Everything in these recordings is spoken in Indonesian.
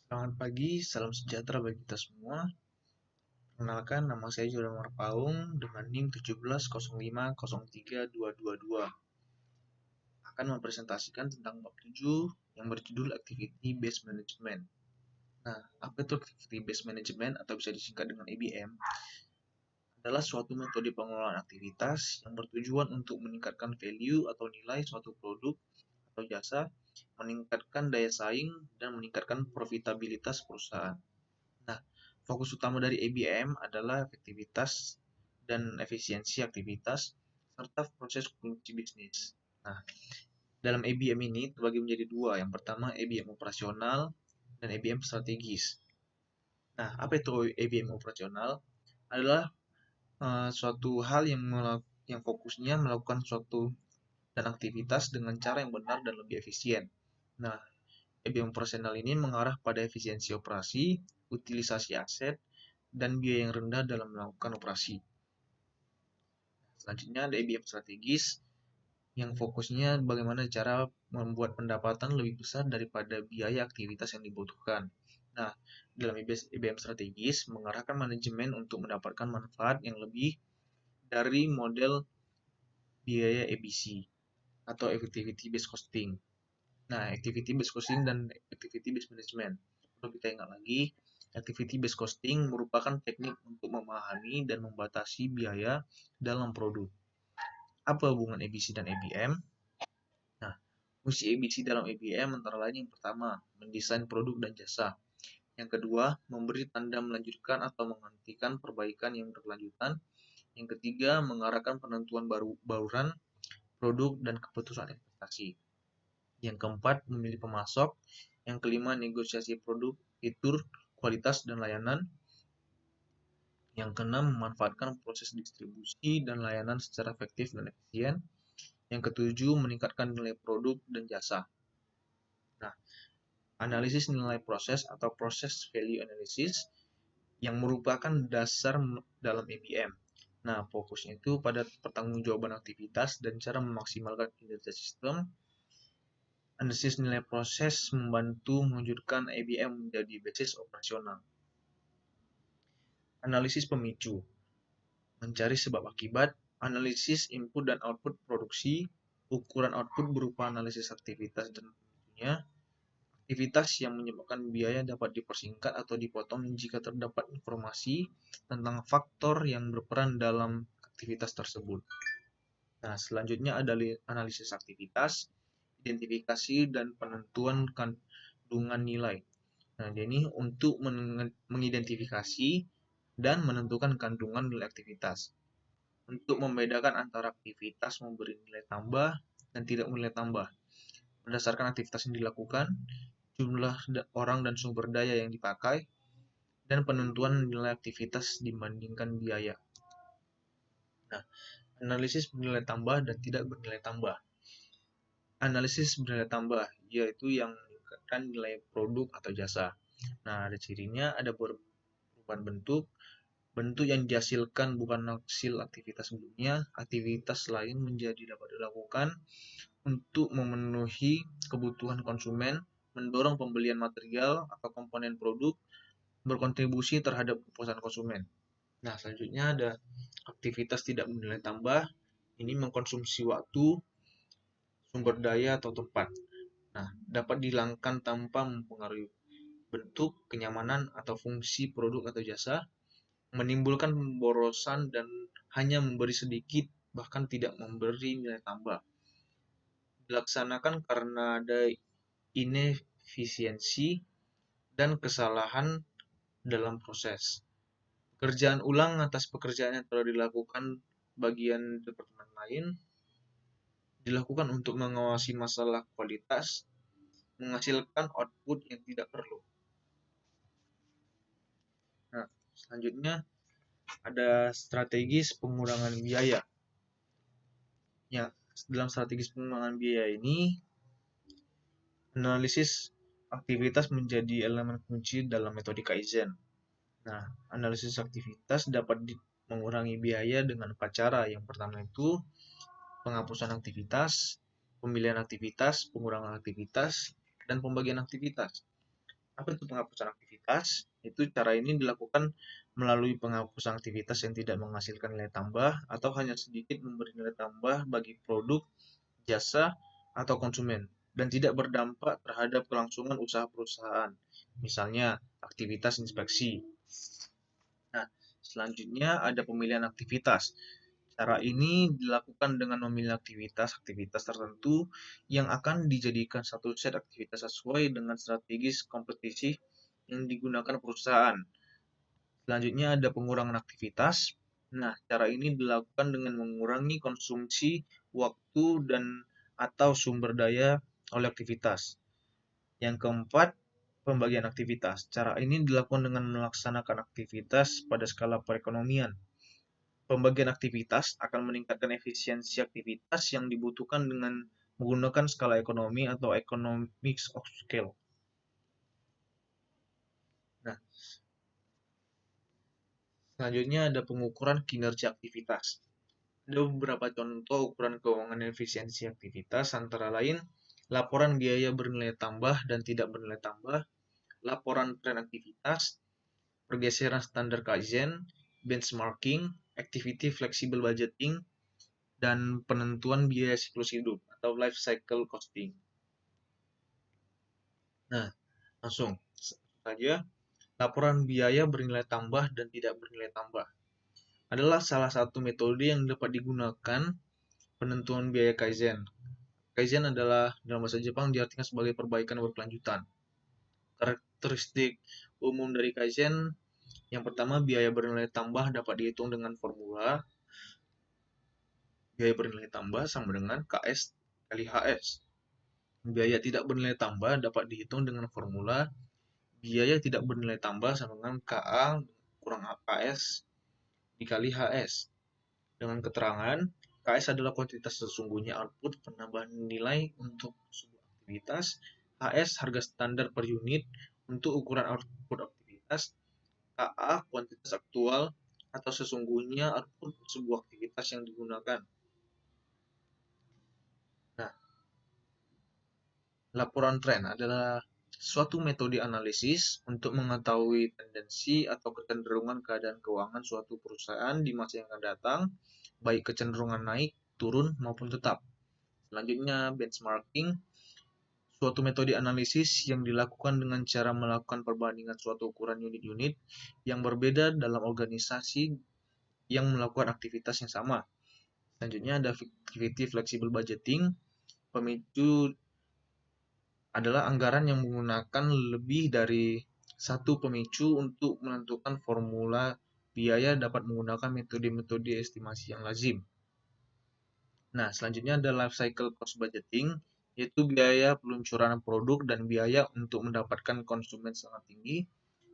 Selamat pagi, salam sejahtera bagi kita semua. Perkenalkan, nama saya Jordan Marpaung dengan NIM 1705032222. Akan mempresentasikan tentang bab 7 yang berjudul Activity Based Management. Nah, apa itu Activity Based Management atau bisa disingkat dengan ABM? Adalah suatu metode pengelolaan aktivitas yang bertujuan untuk meningkatkan value atau nilai suatu produk atau jasa, meningkatkan daya saing, dan meningkatkan profitabilitas perusahaan. Nah, fokus utama dari ABM adalah efektivitas dan efisiensi aktivitas serta proses kunci bisnis. Nah, dalam ABM ini terbagi menjadi dua. Yang pertama ABM operasional dan ABM strategis. Nah, apa itu ABM operasional? Adalah suatu hal yang fokusnya melakukan suatu dan aktivitas dengan cara yang benar dan lebih efisien. Nah, ABM operasional ini mengarah pada efisiensi operasi, utilisasi aset, dan biaya yang rendah dalam melakukan operasi. Selanjutnya ada IBM strategis yang fokusnya bagaimana cara membuat pendapatan lebih besar daripada biaya aktivitas yang dibutuhkan. Nah, dalam IBM strategis mengarahkan manajemen untuk mendapatkan manfaat yang lebih dari model biaya ABC atau Activity Based Costing. Nah, Activity Based Costing dan Activity Based Management. Perlu kita ingat lagi, Activity Based Costing merupakan teknik untuk memahami dan membatasi biaya dalam produk. Apa hubungan ABC dan ABM? Nah, fungsi ABC dalam ABM antara lain yang pertama, mendesain produk dan jasa. Yang kedua, memberi tanda melanjutkan atau menghentikan perbaikan yang berkelanjutan. Yang ketiga, mengarahkan penentuan bauran produk dan keputusan investasi. Yang keempat, memilih pemasok. Yang kelima, negosiasi produk, fitur, kualitas, dan layanan. Yang keenam, memanfaatkan proses distribusi dan layanan secara efektif dan efisien. Yang ketujuh, meningkatkan nilai produk dan jasa. Nah, analisis nilai proses atau proses value analysis yang merupakan dasar dalam ABM. Nah, fokusnya itu pada pertanggungjawaban aktivitas dan cara memaksimalkan kinerja sistem. Analisis nilai proses membantu mewujudkan ABM menjadi basis operasional. Analisis pemicu, mencari sebab akibat, analisis input dan output produksi, ukuran output berupa analisis aktivitas dan pemicunya, aktivitas yang menyebabkan biaya dapat dipersingkat atau dipotong jika terdapat informasi tentang faktor yang berperan dalam aktivitas tersebut. Nah, selanjutnya ada analisis aktivitas, identifikasi dan penentuan kandungan nilai. Nah, ini untuk mengidentifikasi dan menentukan kandungan nilai aktivitas. Untuk membedakan antara aktivitas memberi nilai tambah dan tidak nilai tambah. Berdasarkan aktivitas yang dilakukan, jumlah orang dan sumber daya yang dipakai, dan penentuan nilai aktivitas dibandingkan biaya. Nah, analisis bernilai tambah dan tidak bernilai tambah. Analisis bernilai tambah, yaitu yang meningkatkan nilai produk atau jasa. Nah, ada cirinya, ada perubahan bentuk, bentuk yang dihasilkan bukan hasil aktivitas sebelumnya, aktivitas lain menjadi dapat dilakukan untuk memenuhi kebutuhan konsumen, mendorong pembelian material atau komponen produk, berkontribusi terhadap kepuasan konsumen. Nah, selanjutnya ada aktivitas tidak bernilai tambah. Ini mengkonsumsi waktu, sumber daya, atau tempat. Nah, dapat dihilangkan tanpa mempengaruhi bentuk, kenyamanan, atau fungsi produk atau jasa, menimbulkan pemborosan dan hanya memberi sedikit, bahkan tidak memberi nilai tambah. Dilaksanakan karena ada inefisiensi dan kesalahan dalam proses. Pekerjaan ulang atas pekerjaan yang telah dilakukan bagian departemen lain dilakukan untuk mengawasi masalah kualitas, menghasilkan output yang tidak perlu. Nah, selanjutnya ada strategis pengurangan biaya. Ya, dalam strategis pengurangan biaya ini, analisis aktivitas menjadi elemen kunci dalam metode Kaizen. Nah, analisis aktivitas dapat mengurangi biaya dengan 4 cara. Yang pertama itu penghapusan aktivitas, pemilihan aktivitas, pengurangan aktivitas, dan pembagian aktivitas. Apa itu penghapusan aktivitas? Itu cara ini dilakukan melalui penghapusan aktivitas yang tidak menghasilkan nilai tambah atau hanya sedikit memberi nilai tambah bagi produk, jasa, atau konsumen dan tidak berdampak terhadap kelangsungan usaha perusahaan. Misalnya, aktivitas inspeksi. Nah, selanjutnya ada pemilihan aktivitas. Cara ini dilakukan dengan memilih aktivitas-aktivitas tertentu yang akan dijadikan satu set aktivitas sesuai dengan strategis kompetisi yang digunakan perusahaan. Selanjutnya ada pengurangan aktivitas. Nah, cara ini dilakukan dengan mengurangi konsumsi waktu dan atau sumber daya oleh aktivitas. Yang keempat, pembagian aktivitas. Cara ini dilakukan dengan melaksanakan aktivitas pada skala perekonomian. Pembagian aktivitas akan meningkatkan efisiensi aktivitas yang dibutuhkan dengan menggunakan skala ekonomi atau economics of scale. Nah, selanjutnya ada pengukuran kinerja aktivitas. Ada beberapa contoh ukuran keuangan efisiensi aktivitas, antara lain laporan biaya bernilai tambah dan tidak bernilai tambah, laporan tren aktivitas, pergeseran standar Kaizen, benchmarking, activity flexible budgeting, dan penentuan biaya siklus hidup atau life cycle costing. Nah, langsung saja, laporan biaya bernilai tambah dan tidak bernilai tambah adalah salah satu metode yang dapat digunakan penentuan biaya Kaizen. Kaizen adalah dalam bahasa Jepang diartikan sebagai perbaikan berkelanjutan. Karakteristik umum dari Kaizen yang pertama, biaya bernilai tambah dapat dihitung dengan formula biaya bernilai tambah sama dengan KS kali HS. Biaya tidak bernilai tambah dapat dihitung dengan formula biaya tidak bernilai tambah sama dengan KA kurang KS dikali HS. Dengan keterangan, KS adalah kuantitas sesungguhnya output penambahan nilai untuk sebuah aktivitas, HS harga standar per unit untuk ukuran output aktivitas, KA kuantitas aktual atau sesungguhnya output sebuah aktivitas yang digunakan. Nah, laporan tren adalah suatu metode analisis untuk mengetahui tendensi atau kecenderungan keadaan keuangan suatu perusahaan di masa yang akan datang, baik kecenderungan naik, turun, maupun tetap. Selanjutnya, benchmarking, suatu metode analisis yang dilakukan dengan cara melakukan perbandingan suatu ukuran unit-unit yang berbeda dalam organisasi yang melakukan aktivitas yang sama. Selanjutnya ada activity flexible budgeting, pemicu adalah anggaran yang menggunakan lebih dari satu pemicu untuk menentukan formula biaya dapat menggunakan metode-metode estimasi yang lazim. Nah, selanjutnya ada life cycle cost budgeting, yaitu biaya peluncuran produk dan biaya untuk mendapatkan konsumen sangat tinggi.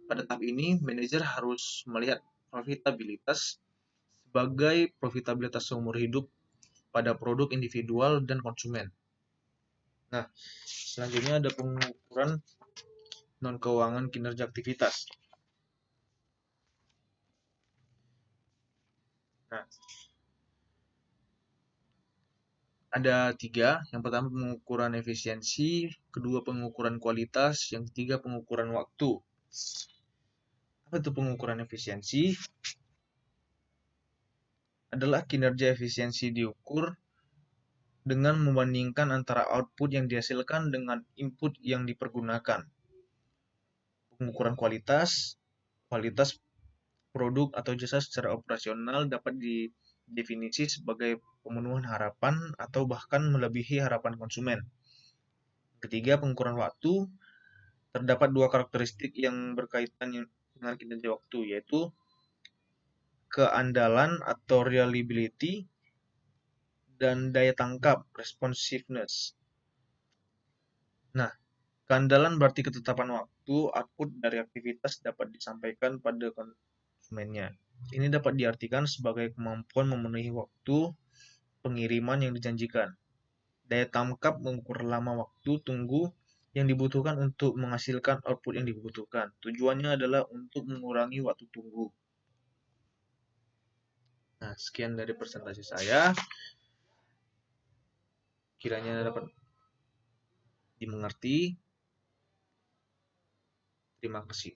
Pada tahap ini, manajer harus melihat profitabilitas sebagai profitabilitas seumur hidup pada produk individual dan konsumen. Nah, selanjutnya ada pengukuran non-keuangan kinerja aktivitas. Nah, ada 3. Yang pertama pengukuran efisiensi, kedua pengukuran kualitas, yang ketiga pengukuran waktu. Apa itu pengukuran efisiensi? Adalah kinerja efisiensi diukur dengan membandingkan antara output yang dihasilkan dengan input yang dipergunakan. Pengukuran kualitas produk atau jasa secara operasional dapat didefinisi sebagai pemenuhan harapan atau bahkan melebihi harapan konsumen. Ketiga, pengukuran waktu. Terdapat 2 karakteristik yang berkaitan dengan kinerja waktu, yaitu keandalan atau reliability dan daya tangkap responsiveness. Nah, keandalan berarti ketetapan waktu output dari aktivitas dapat disampaikan pada konsumennya. Ini dapat diartikan sebagai kemampuan memenuhi waktu pengiriman yang dijanjikan. Daya tangkap mengukur lama waktu tunggu yang dibutuhkan untuk menghasilkan output yang dibutuhkan. Tujuannya adalah untuk mengurangi waktu tunggu. Nah, sekian dari presentasi saya. Kiranya dapat dimengerti. Terima kasih.